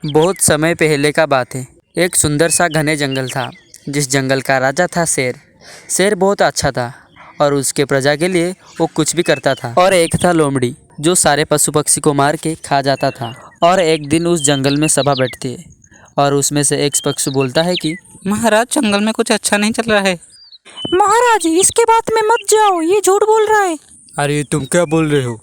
बहुत समय पहले का बात है। एक सुंदर सा घने जंगल था, जिस जंगल का राजा था शेर। शेर बहुत अच्छा था और उसके प्रजा के लिए वो कुछ भी करता था। और एक था लोमड़ी, जो सारे पशु पक्षी को मार के खा जाता था। और एक दिन उस जंगल में सभा बैठती है और उसमें से एक पक्षी बोलता है कि महाराज, जंगल में कुछ अच्छा नहीं चल रहा है। महाराज, इसके बात में मत जाओ, ये झूठ बोल रहा है। अरे तुम क्या बोल रहे हो?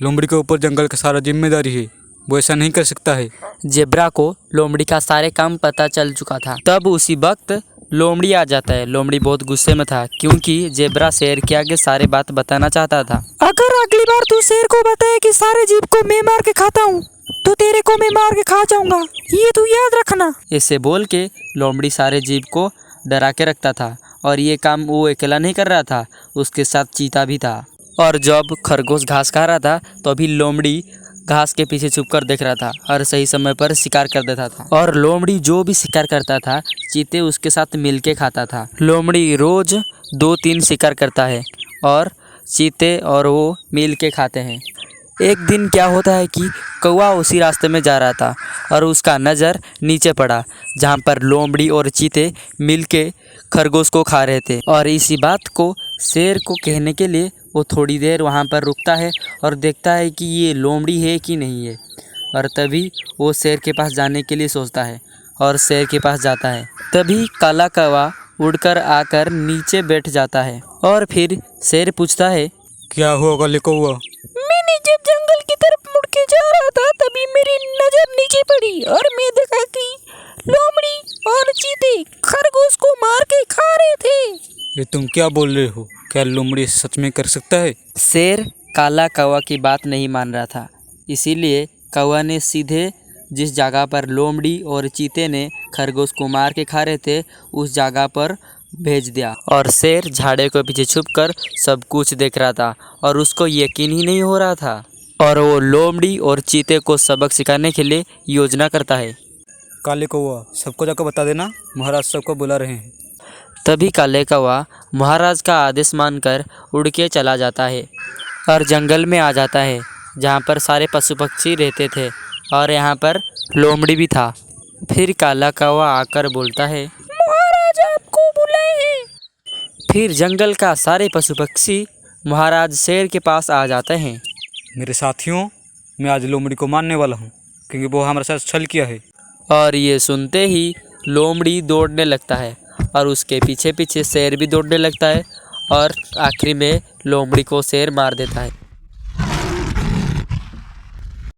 लोमड़ी के ऊपर जंगल का सारा जिम्मेदारी है, वो ऐसा नहीं कर सकता है। जेब्रा को लोमड़ी का सारे काम पता चल चुका था। तब उसी वक्त लोमड़ी आ जाता है। लोमड़ी बहुत गुस्से में था, क्योंकि जेब्रा शेर के आगे सारे बात बताना चाहता था। अगर अगली बार तू शेर को बताए कि सारे जीव को मैं मार के खाता हूँ, तो तेरे को मैं मार के खा जाऊंगा, ये तू याद रखना। ऐसे बोल के लोमड़ी सारे जीव को डरा के रखता था। और ये काम वो अकेला नहीं कर रहा था, उसके साथ चीता भी था। और जब खरगोश घास खा रहा था, तो अभी लोमड़ी घास के पीछे छुपकर देख रहा था और सही समय पर शिकार कर देता था। और लोमड़ी जो भी शिकार करता था, चीते उसके साथ मिलके खाता था। लोमड़ी रोज 2-3 शिकार करता है और चीते और वो मिल के खाते हैं। एक दिन क्या होता है कि कौवा उसी रास्ते में जा रहा था और उसका नज़र नीचे पड़ा, जहाँ पर लोमड़ी और चीते मिलके खरगोश को खा रहे थे। और इसी बात को शेर को कहने के लिए वो थोड़ी देर वहाँ पर रुकता है और देखता है कि ये लोमड़ी है कि नहीं है। और तभी वो शेर के पास जाने के लिए सोचता है और शेर के पास जाता है। तभी काला कौवा उड़कर आकर नीचे बैठ जाता है। और फिर शेर पूछता है, क्या हुआ काले कौवा? मैंने जब जंगल की तरफ मुड़ के जा रहा था, तभी मेरी नजर नीचे पड़ी और मैं देखा कि लोमड़ी और चीते खरगोश को मार के खा रहे थे। ये तुम क्या बोल रहे हो? क्या लोमड़ी सच में कर सकता है? शेर काला कौवा की बात नहीं मान रहा था, इसीलिए कौवा ने सीधे जिस जगह पर लोमड़ी और चीते ने खरगोश को मार के खा रहे थे, उस जगह पर भेज दिया। और शेर झाड़े के पीछे छुपकर सब कुछ देख रहा था और उसको यकीन ही नहीं हो रहा था। और वो लोमड़ी और चीते को सबक सिखाने के लिए योजना करता है। काले कौवा, सबको जाकर बता देना, महाराज सबको बुला रहे हैं। तभी काले कौवा महाराज का आदेश मानकर उड़ के चला जाता है और जंगल में आ जाता है, जहाँ पर सारे पशु पक्षी रहते थे और यहाँ पर लोमड़ी भी था। फिर काला कौवा आकर बोलता है, महाराज आपको बुलाए हैं। फिर जंगल का सारे पशु पक्षी महाराज शेर के पास आ जाते हैं। मेरे साथियों, मैं आज लोमड़ी को मारने वाला हूँ, क्योंकि वो हमारे साथ छल किया है। और ये सुनते ही लोमड़ी दौड़ने लगता है और उसके पीछे पीछे शेर भी दौड़ने लगता है और आखिरी में लोमड़ी को शेर मार देता है।